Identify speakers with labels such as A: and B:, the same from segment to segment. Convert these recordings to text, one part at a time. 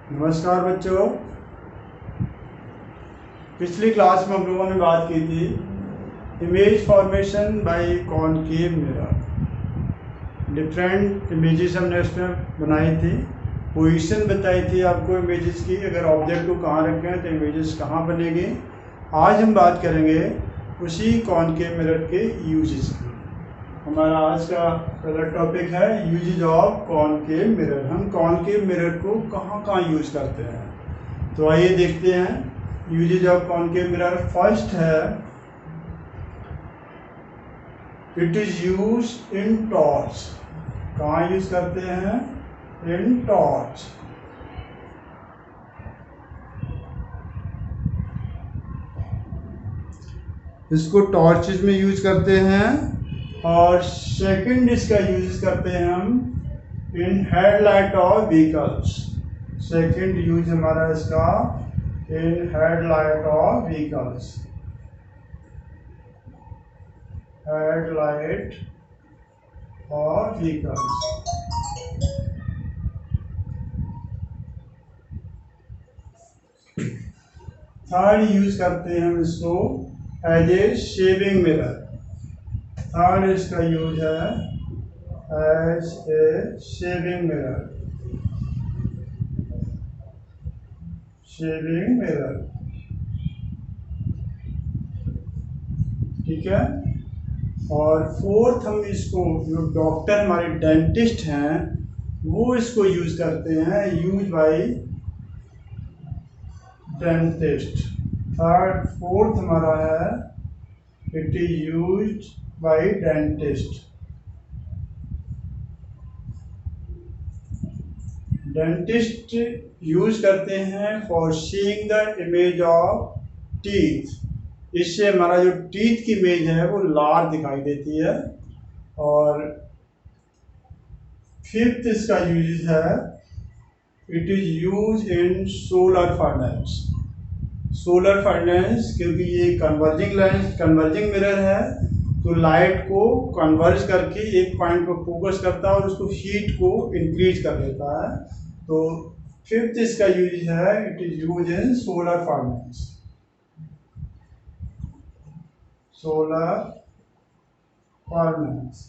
A: नमस्कार बच्चों। पिछली क्लास में हम लोगों ने बात की थी image formation by concave mirror. Different images हमने उसमें बनाई थी, पोजीशन बताई थी आपको इमेजेस की, अगर ऑब्जेक्ट को कहाँ रखें तो इमेजेस कहाँ बनेगी। आज हम बात करेंगे उसी कॉनकेव मिरर के यूजेस की। हमारा आज का पहला टॉपिक है यूजेज ऑफ कॉनकेव मिरर। हम कॉनकेव मिरर को कहाँ कहाँ यूज करते हैं, तो आइए देखते हैं uses of concave mirror. First है it is use in torch. कहाँ यूज करते हैं? In torch. इसको टॉर्चेज में यूज करते हैं। और सेकंड इसका यूज करते हैं हम in headlight of vehicles. Second use हमारा इसका in headlight of vehicles. Headlight of vehicles. Third use करते हैं हम इसको as a shaving mirror. Third इसका यूज है as a shaving mirror. Shaving mirror, ठीक है। और फोर्थ हम इसको, जो डॉक्टर हमारे डेंटिस्ट हैं वो इसको यूज करते हैं, use by dentist. Third fourth हमारा है it is use by dentist. Dentist use करते हैं for seeing the image of teeth. इससे हमारा जो टीथ की इमेज है वो लार्ज दिखाई देती है। और फिफ्थ इसका यूज है it is use in solar furnace. Solar furnace, क्योंकि ये कन्वर्जिंग मिरर है, तो लाइट को कन्वर्ज करके एक पॉइंट पर फोकस करता है और उसको हीट को इंक्रीज कर देता है। तो फिफ्थ इसका यूज है it is use in solar furnace. Solar furnace,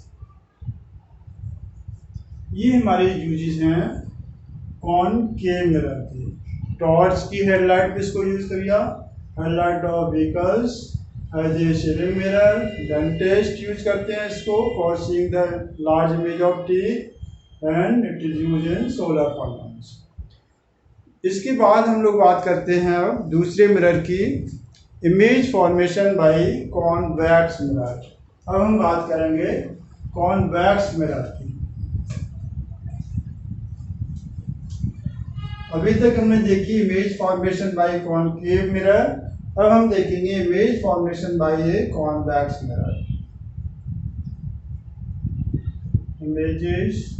A: ये हमारे यूजेस हैं कॉनकेव मिरर के। टॉर्च की हेडलाइट पे इसको यूज करिए, headlight of vehicles as a shaving mirror. Dentist use करते हैं इसको for seeing the large image of teeth and it is use in solar furnace. इसके बाद हम लोग बात करते हैं अब दूसरे मिरर की, image formation by convex mirror. अब हम बात करेंगे कॉन्वेक्स मिरर की। अभी तक हमने देखी image formation by concave mirror, अब हम देखेंगे image formation by a convex mirror. Images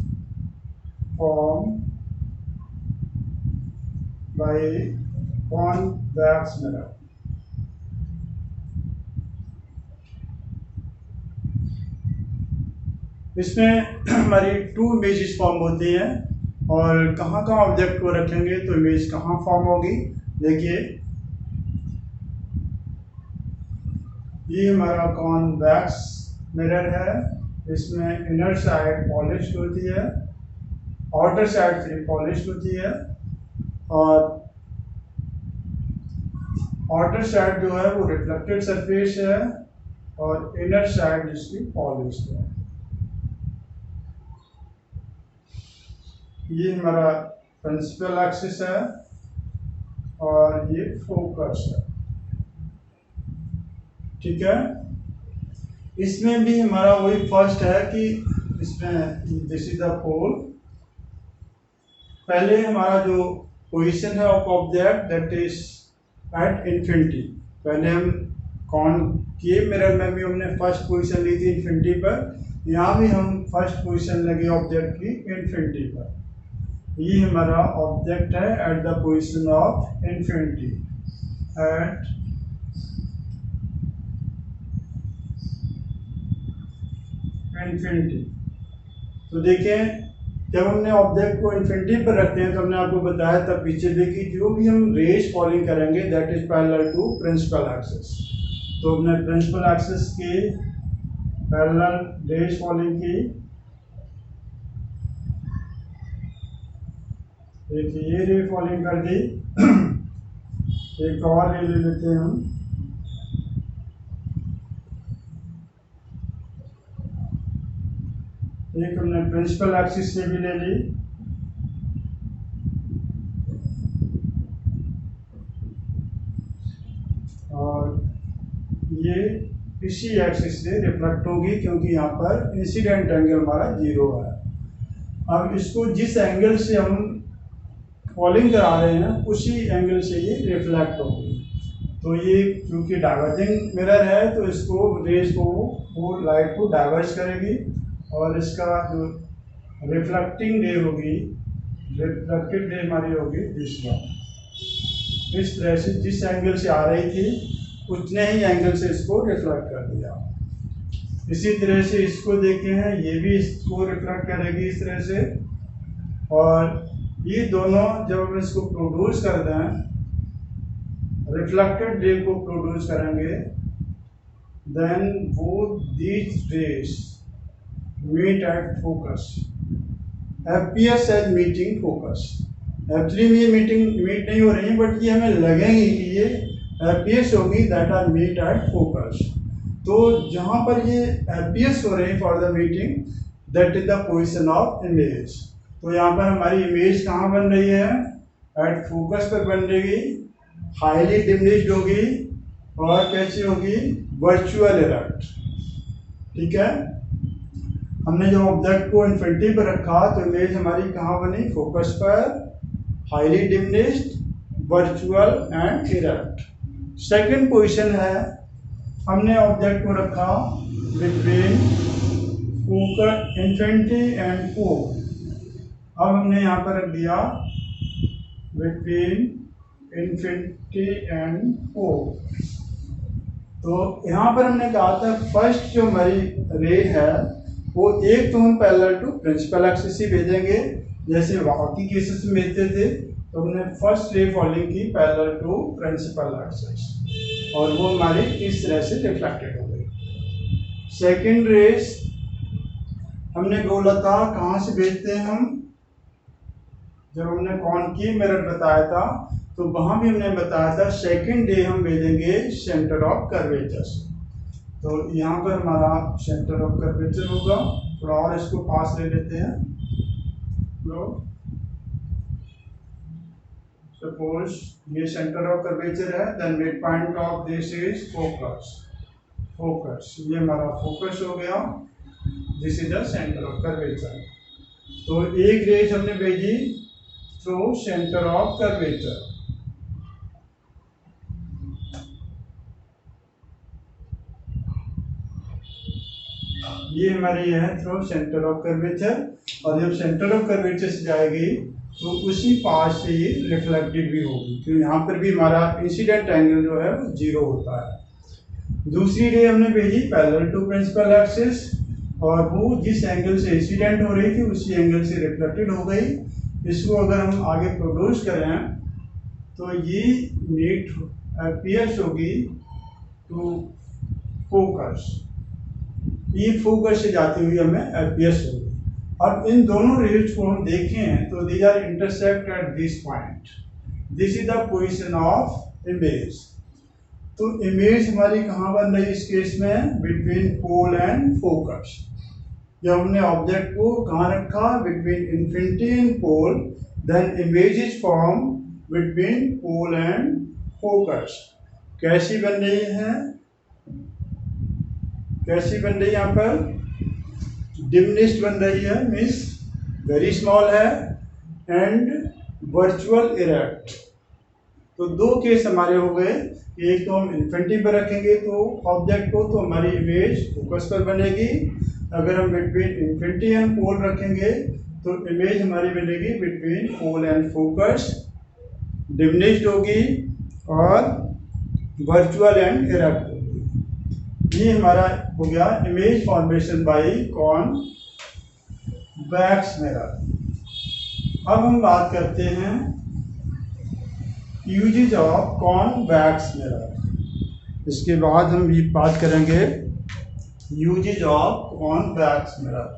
A: form by convex mirror. इसमें हमारी टू इमेजेस फॉर्म होती हैं, और कहाँ कहाँ ऑब्जेक्ट को रखेंगे तो इमेज कहाँ फॉर्म होगी। देखिए, ये हमारा कॉन्वेक्स मिरर है। इसमें इनर साइड पॉलिश्ड होती है, आउटर साइड से पॉलिश्ड होती है, और आउटर साइड जो है वो रिफ्लेक्टेड सरफेस है, और इनर साइड जिसकी पॉलिश्ड है। ये हमारा प्रिंसिपल एक्सिस है और ये फोकस है, ठीक है। इसमें भी हमारा वही फर्स्ट है कि इसमें दिस इज द पोल। पहले हमारा जो पोजीशन है of object that is at infinity. पहले हम कॉनकेव मिरर में भी हमने फर्स्ट पोजीशन ली थी इन्फिनिटी पर, यहाँ भी हम फर्स्ट पोजीशन लगे ऑब्जेक्ट की इन्फिनिटी पर। ये हमारा ऑब्जेक्ट है at the position of infinity, at infinity. तो देखें जब हमने ऑब्जेक्ट को इन्फिनिटी पर रखते हैं तो हमने आपको बताया था पीछे भी कि जो भी हम रेज फॉलोइंग करेंगे that is parallel to principal axis. तो हमने प्रिंसिपल एक्सिस की पैरेलल रेज फॉलोइंग की। एक ये रे फॉलोइंग कर दी। एक और रे ले लेते हैं हम। एक हमने प्रिंसिपल एक्सिस से भी ले ली। और ये इसी एक्सिस से रिफ्लेक्ट होगी क्योंकि यहाँ पर इंसिडेंट एंगल हमारा 0 है। अब इसको जिस एंगल से हम फॉलिंग करा रहे हैं उसी एंगल से ये रिफ्लेक्ट होगी। तो ये क्योंकि डाइवर्जिंग मिरर है तो इसको रेज को वो लाइट को डाइवर्ज करेगी और इसका जो रिफ्लेक्टिंग रे होगी, रिफ्लेक्टेड रे हमारी होगी इस तरह से जिस एंगल से आ रही थी उतने ही एंगल से इसको रिफ्लेक्ट कर दिया। इसी तरह से इसको देखे हैं, ये भी इसको रिफ्लेक्ट करेगी इस तरह से। और ये दोनों जब हम इसको प्रोड्यूस करते हैं, रिफ्लेक्टेड रे को प्रोड्यूस करेंगे, then both these rays meet at focus, appears as meeting focus. Actually में ये मीट नहीं हो रही है बट ये हमें लगेंगी कि ये appears होगी that are meet at focus. तो जहाँ पर ये appears हो रही है for the meeting that is the position of image. तो यहाँ पर हमारी इमेज कहाँ बन रही है, एट फोकस पर बन रही, हाईली डिमिनिश्ड होगी और कैसी होगी, वर्चुअल इरेक्ट। ठीक है, हमने जो ऑब्जेक्ट को इन्फिनिटी पर रखा तो इमेज हमारी कहाँ बनी, फोकस पर, highly diminished, virtual and erect. Second position है, हमने ऑब्जेक्ट को रखा बिटवीन फोकस इन्फिनिटी एंड पोल। अब हमने यहाँ पर रख दिया बिटवीन इन्फिनिटी एंड पोल। तो यहाँ पर हमने कहा था फर्स्ट जो हमारी रे है वो एक तो हम पैरेलल टू प्रिंसिपल एक्सिस ही भेजेंगे जैसे बाकी केसेस में भेजते थे। तो हमने फर्स्ट रे फॉलोइंग की पैरेलल टू प्रिंसिपल एक्सिस और वो हमारी इस तरह से रिफ्लेक्टेड हो गई। सेकंड रेस हमने बोला था कहाँ से भेजते हैं हम, जब हमने कॉनकेव मिरर बताया था तो वहां भी हमने बताया था सेकंड रे हम भेजेंगे सेंटर ऑफ कर्वेचर से। तो यहाँ पर हमारा सेंटर ऑफ कर्वेचर होगा, थोड़ा और इसको पास ले लेते हैं। सपोज ये सेंटर ऑफ कर्वेचर है, then mid point of this is focus. Focus ये हमारा फोकस हो गया, this is the centre of curvature. तो एक रेज हमने भेजी थ्रू सेंटर ऑफ कर्वेचर। ये हमारी है थ्रू सेंटर ऑफ कर्वेचर और जब सेंटर ऑफ कर्वेचर से जाएगी तो उसी पास से ये रिफ्लेक्टेड भी होगी। तो यहाँ पर भी हमारा इंसिडेंट एंगल जो है वो 0 होता है। दूसरी रे हमने भेजी पैरेलल टू प्रिंसिपल एक्सिस और वो जिस एंगल से इंसिडेंट हो रही थी उसी एंगल से रिफ्लेक्टेड हो गई। इसको अगर हम आगे प्रोड्यूस करें तो ये मीट अपीयर्स होगी टू फोकस, ये फोकस से जाती हुई हमें अपीयर्स होगी। अब इन दोनों रेज को हम देखें तो these are intersect at this point, this is the position of image. तो इमेज हमारी कहाँ बन रही है इस केस में, बिटवीन पोल एंड फोकस। जब हमने ऑब्जेक्ट को कहाँ रखा, between infinity and pole, then image is form between pole and focus. कैसी बन रही है, कैसी बन रही है, यहाँ पर डिमिनिश्ड बन रही है, मीन्स वेरी स्मॉल है, एंड वर्चुअल इरेक्ट। तो दो केस हमारे हो गए, एक तो हम इन्फिनिटी पर रखेंगे तो ऑब्जेक्ट को तो हमारी इमेज फोकस पर बनेगी, अगर हम बिटवीन इन्फिनिटी एंड पोल रखेंगे तो इमेज हमारी बनेगी between pole and focus, diminished होगी और वर्चुअल एंड इरेक्ट होगी। ये हमारा हो गया image formation by convex mirror. अब हम बात करते हैं यूजेज ऑफ कॉन्वेक्स मिरर। इसके बाद हम ये बात करेंगे uses of convex mirror.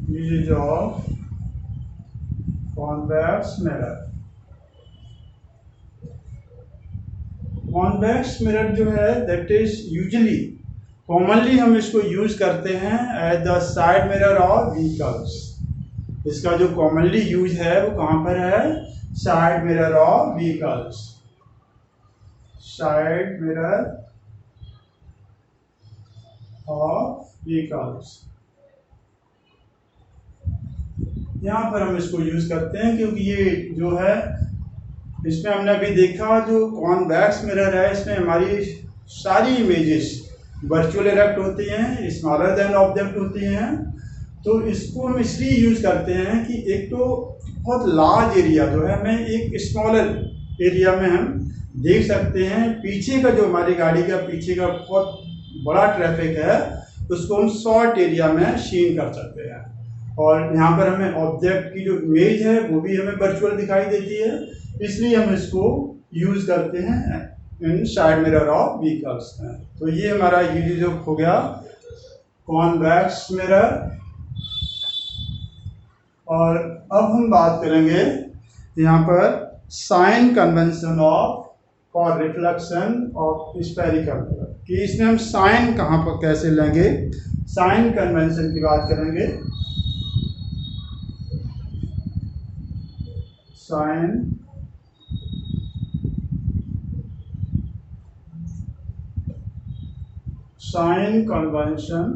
A: Uses of convex mirror. Convex mirror जो है दैट इज यूजुअली कॉमनली हम इसको यूज करते हैं as the side mirror of vehicles. इसका जो कॉमनली यूज है वो कहाँ पर है? Side mirror of vehicles. Side mirror of vehicles, यहाँ पर हम इसको यूज करते हैं क्योंकि ये जो है इसमें हमने अभी देखा जो कॉन्वेक्स मिरर है इसमें हमारी सारी इमेजेस वर्चुअल इरेक्ट होती हैं, स्मॉलर देन ऑब्जेक्ट होती हैं। तो इसको हम इसलिए यूज करते हैं कि एक तो बहुत लार्ज एरिया जो है हमें एक स्मॉलर एरिया में हम देख सकते हैं। पीछे का जो हमारी गाड़ी का पीछे का बहुत बड़ा ट्रैफिक है उसको हम शॉर्ट एरिया में सीन कर सकते हैं। और यहाँ पर हमें ऑब्जेक्ट की जो इमेज है वो भी हमें वर्चुअल दिखाई देती है, इसलिए हम इसको यूज करते हैं इन साइड मिरर ऑफ व्हीकल्स में। तो ये हमारा यूज हो गया कॉन्वेक्स मिरर। और अब हम बात करेंगे यहाँ पर sign convention of for reflection of spherical mirror कि इसमें हम साइन कहाँ पर कैसे लेंगे। साइन कन्वेंशन की बात करेंगे। साइन कन्वेंशन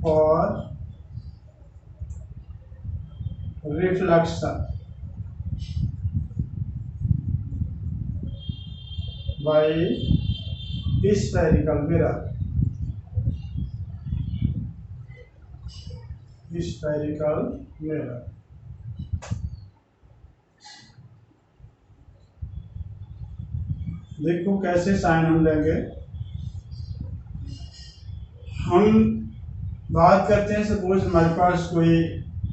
A: और reflection by spherical mirror. Spherical mirror देखो कैसे साइन हम लेंगे। हम बात करते हैं सपोज हमारे पास कोई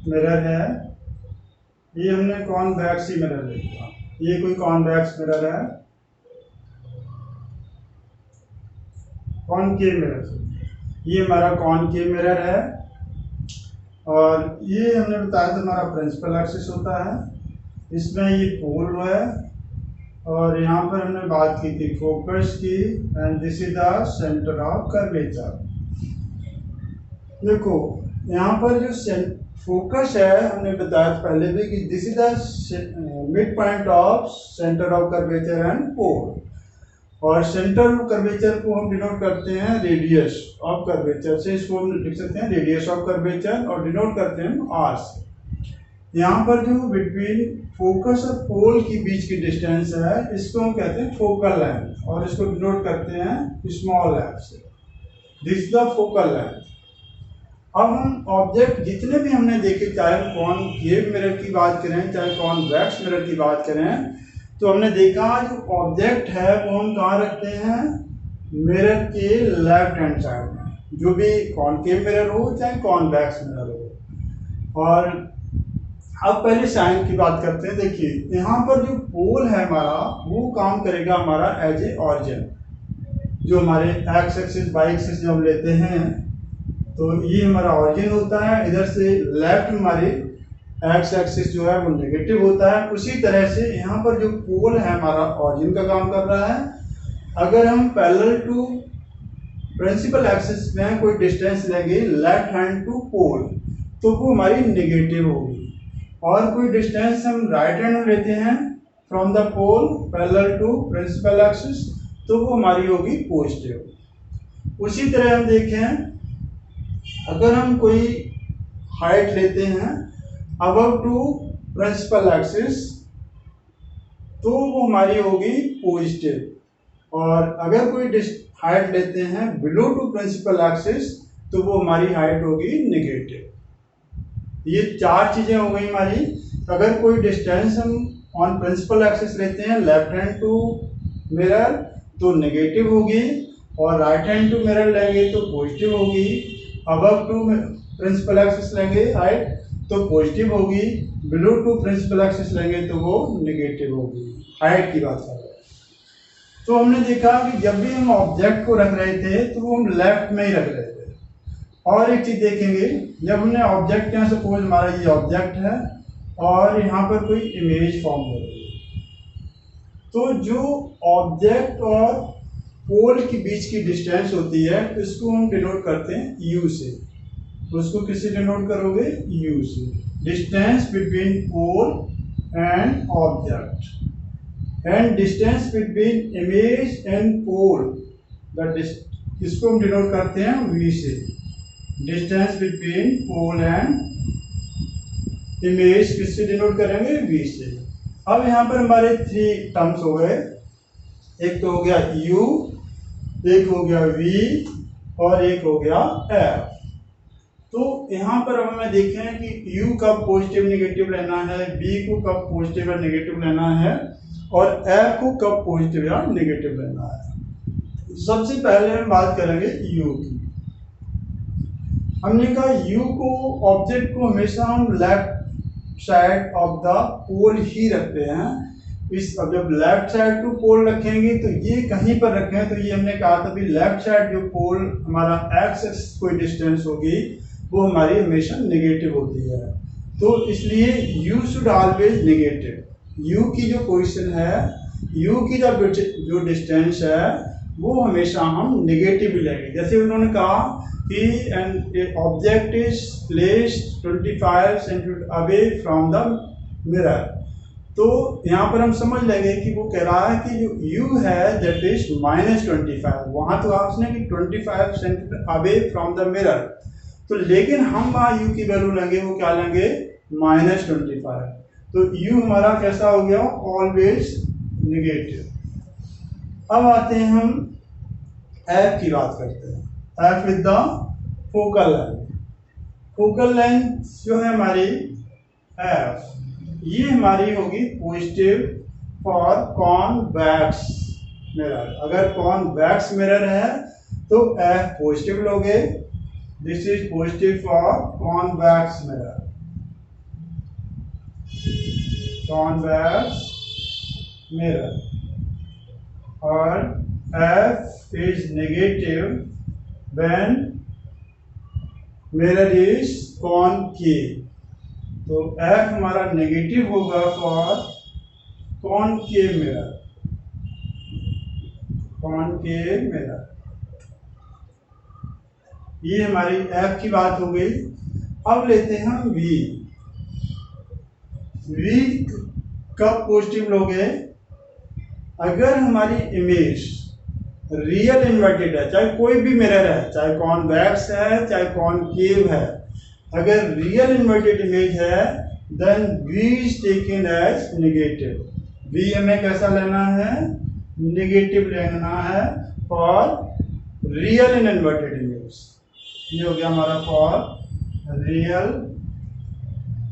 A: मिरर है, ये हमने कॉन्वेक्स ही मिरर लिया, ये कोई कॉन्वेक्स मिरर है, कॉनकेव मिरर, ये हमारा कॉनकेव मिरर है। और ये हमने बताया था हमारा प्रिंसिपल एक्सिस होता है, इसमें ये पोल है। और यहाँ पर हमने बात की थी फोकस की and this is the centre of curvature. देखो यहाँ पर जो फोकस है हमने बताया पहले भी कि this is the mid point of centre of curvature and pole. और सेंटर ऑफ कर्वेचर को हम डिनोट करते हैं रेडियस ऑफ कर्वेचर से, इसको हम लिख सकते हैं रेडियस ऑफ कर्वेचर और डिनोट करते हैं आर से। यहाँ पर जो बिटवीन फोकस और पोल के बीच की डिस्टेंस है इसको हम कहते हैं फोकल लेंथ और इसको डिनोट करते हैं स्मॉल एफ से। This is the focal length. अब हम ऑब्जेक्ट जितने भी हमने देखे, चाहे हम कॉनकेव मिरर की बात करें चाहे कॉन्वेक्स मिरर की बात करें, तो हमने देखा जो ऑब्जेक्ट है वो हम कहाँ रखते हैं? मिरर के लेफ्ट हैंड साइड में, जो भी कॉनकेव मिरर हो चाहे कॉन्वेक्स मिरर हो। और अब पहले साइन की बात करते हैं। देखिए यहाँ पर जो पोल है हमारा वो काम करेगा हमारा एज ए ऑरिजिन। जो हमारे एक्स एक्सिस वाई एक्सिस जो हम लेते हैं तो ये हमारा ऑरिजिन होता है। इधर से लेफ्ट हमारी एक्स एक्सिस जो है वो नेगेटिव होता है। उसी तरह से यहाँ पर जो पोल है हमारा ऑरिजिन का काम कर रहा है। अगर हम पैरेलल टू प्रिंसिपल एक्सिस में कोई डिस्टेंस लेंगे लेफ्ट हैंड टू पोल तो वो हमारी नेगेटिव होगी। और कोई डिस्टेंस हम राइट हैंड में लेते हैं from the pole parallel to principal axis तो वो हमारी होगी पॉजिटिव। उसी तरह हम देखें अगर हम कोई हाइट लेते हैं अबव टू प्रिंसिपल एक्सिस तो वो हमारी होगी पॉजिटिव। और अगर कोई हाइट लेते हैं बिलो टू प्रिंसिपल एक्सिस तो वो हमारी हाइट होगी नेगेटिव। ये चार चीजें हो गई हमारी। अगर कोई डिस्टेंस हम ऑन प्रिंसिपल एक्सिस लेते हैं लेफ्ट हैंड टू मिरर तो नेगेटिव होगी, और राइट हैंड टू मिरर लेंगे तो पॉजिटिव होगी। अबव टू प्रिंसिपल एक्सिस लेंगे हाइट तो पॉजिटिव होगी, बिलो टू प्रिंसिपल एक्सिस लेंगे तो वो नेगेटिव होगी। हाइट की बात कर रहे हैं। तो हमने देखा कि जब भी हम ऑब्जेक्ट को रख रहे थे तो वो हम लेफ्ट में ही रख रहे थे। और एक चीज देखेंगे, जब हमने ऑब्जेक्ट यहाँ सपोज हमारा ये ऑब्जेक्ट है और यहाँ पर कोई इमेज फॉर्म हो रही है, तो जो ऑब्जेक्ट और पोल के बीच की डिस्टेंस होती है इसको हम डिनोट करते हैं यू से। उसको किससे डिनोट करोगे? यू से। Distance between pole and object and distance between image and pole, इसको हम डिनोट करते हैं वी से। Distance between pole and image किससे डिनोट करेंगे? वी से। अब यहाँ पर हमारे 3 टर्म्स हो गए, एक तो हो गया u, एक हो गया v और एक हो गया f। तो यहाँ पर अब हमें देखें कि u कब पॉजिटिव नेगेटिव लेना है, v को कब पॉजिटिव या नेगेटिव लेना है और f को कब पॉजिटिव या नेगेटिव लेना है। सबसे पहले हम बात करेंगे u की। हमने कहा u को, ऑब्जेक्ट को हमेशा हम लेफ्ट साइड ऑफ द पोल ही रखते हैं। अब जब लेफ्ट साइड टू पोल रखेंगे तो ये कहीं पर रखें, तो ये हमने कहा था भी लेफ्ट साइड जो पोल हमारा एक्स कोई डिस्टेंस होगी वो हमारी हमेशा नेगेटिव होती है। तो इसलिए u should always negative. u की जो पोजीशन है, u की जो डिस्टेंस है वो हमेशा हम नेगेटिव ही लेंगे। जैसे उन्होंने कहा कि an object is placed 25 centimetre away from the mirror, तो यहाँ पर हम समझ लेंगे कि वो कह रहा है कि जो u है दैट इज -25। वहाँ तो आपने कि 25 centimetre away from the mirror, तो लेकिन हम वहाँ u की वैल्यू लेंगे, वो क्या लेंगे? -25। तो u हमारा कैसा हो गया? Always negative. अब आते हैं हम f की बात करते हैं। f with the focal length. Focal length जो है हमारी f, ये हमारी होगी पॉजिटिव फॉर कॉन्वेक्स मिरर। अगर कॉन्वेक्स मिरर है तो f पॉजिटिव लोगे। This is positive for convex mirror. Convex mirror. और f is negative when mirror is concave। तो f हमारा नेगेटिव होगा for concave mirror. Concave mirror, ये हमारी f की बात हो गई। अब लेते हैं हम v। v कब पॉजिटिव लोगे? अगर हमारी इमेज रियल इन्वर्टेड है, चाहे कोई भी मिरर है, चाहे कॉन्वेक्स है चाहे कॉनकेव है, अगर रियल इन्वर्टेड इमेज है then v is taken as negative. v हमें कैसा लेना है? नेगेटिव लेना है for real in inverted image. ये हो गया हमारा for real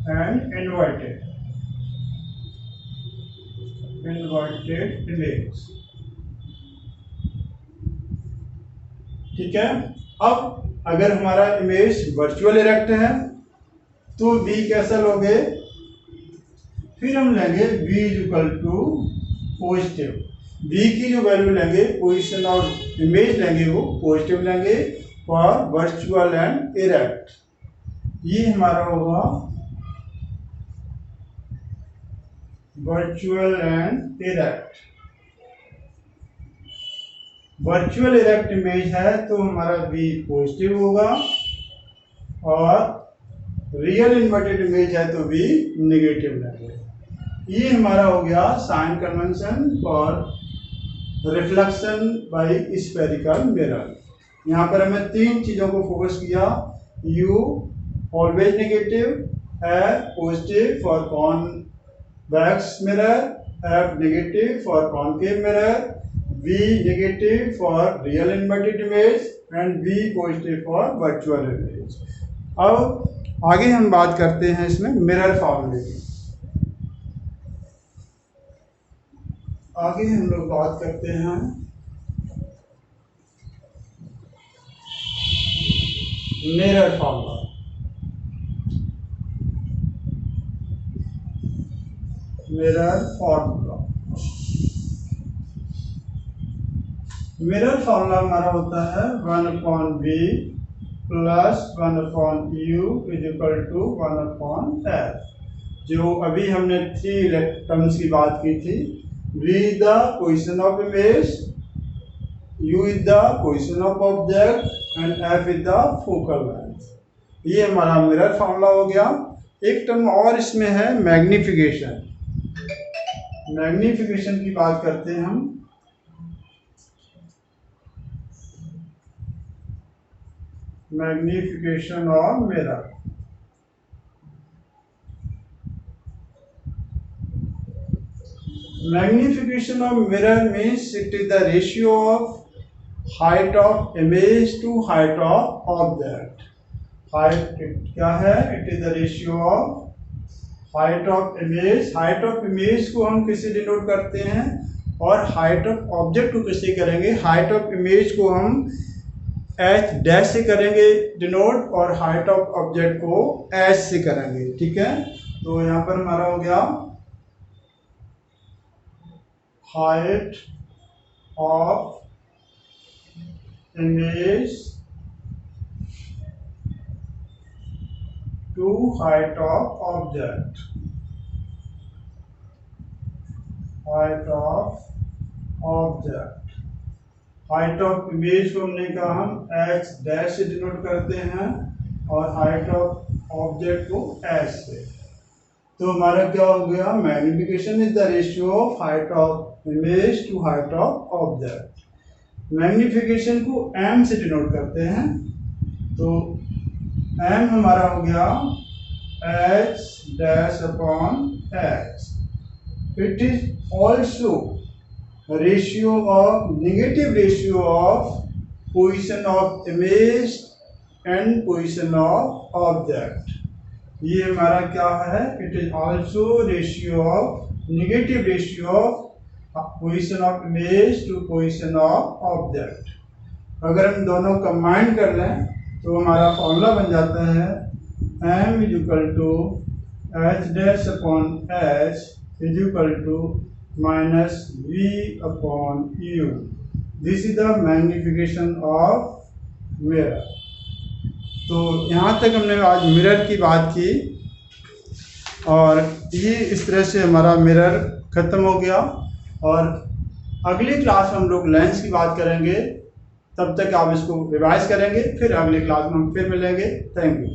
A: and inverted image. ठीक है। अब अगर हमारा इमेज वर्चुअल इरेक्ट है तो v कैसा लोगे? फिर हम लेंगे v is equal to positive. v की जो वैल्यू लेंगे, पोजीशन और इमेज लेंगे, वो पॉजिटिव लेंगे फॉर वर्चुअल एंड इरेक्ट। ये हमारा होगा virtual and erect. Virtual erect image है तो हमारा v पॉजिटिव होगा और रियल इन्वर्टेड इमेज है तो v नेगेटिव लेंगे। ये हमारा हो गया sign convention for reflection by spherical mirror. यहाँ पर हमें 3 चीज़ों को फोकस किया। u always negative, f positive for convex mirror, f negative for concave mirror, v negative for real inverted image and v positive for virtual image। अब आगे हम बात करते हैं इसमें मिरर फॉर्मूले की। आगे हम लोग बात करते हैं mirror formula. Mirror formula. Mirror formula हमारा होता है 1/v plus 1/u is equal to 1/f। जो अभी हमने 3 टर्म्स की बात की थी, v is the position of image, u is the position of object and f is the focal length. ये हमारा मिरर फॉर्मूला हो गया। एक टर्म और इसमें है मैग्निफिकेशन। मैग्निफिकेशन की बात करते हैं हम। Magnification of mirror. Magnification of mirror means it is the ratio of height of image to height of object. Height क्या है? It is the ratio of height of image. Height of image को हम किससे denote करते हैं और height of object को किससे करेंगे? Height of image को हम h डैश से करेंगे डिनोट और height of object को h से करेंगे। ठीक है, तो यहाँ पर हमारा हो गया height of image to height of object। height of object, height of image को हमने कहा हम h डैश से डिनोट करते हैं और height of object को h से। तो हमारा क्या हो गया? Magnification is the ratio of height of image to height of object. Magnification को m से डिनोट करते हैं, तो m हमारा हो गया h dash upon h। It is also ratio of negative ratio of position of image and position of object. ये हमारा क्या है? It is also ratio of negative ratio of position of image to position of object. अगर हम दोनों combine कर लें तो हमारा फॉर्मूला बन जाता है m is equal to h dash upon h is equal to minus v upon u। This is the magnification of mirror. तो यहाँ तक हमने आज मिरर की बात की और ये इस तरह से हमारा मिरर ख़त्म हो गया। और अगली क्लास में हम लोग लेंस की बात करेंगे। तब तक आप इसको रिवाइज करेंगे, फिर अगली क्लास में हम फिर मिलेंगे। Thank you.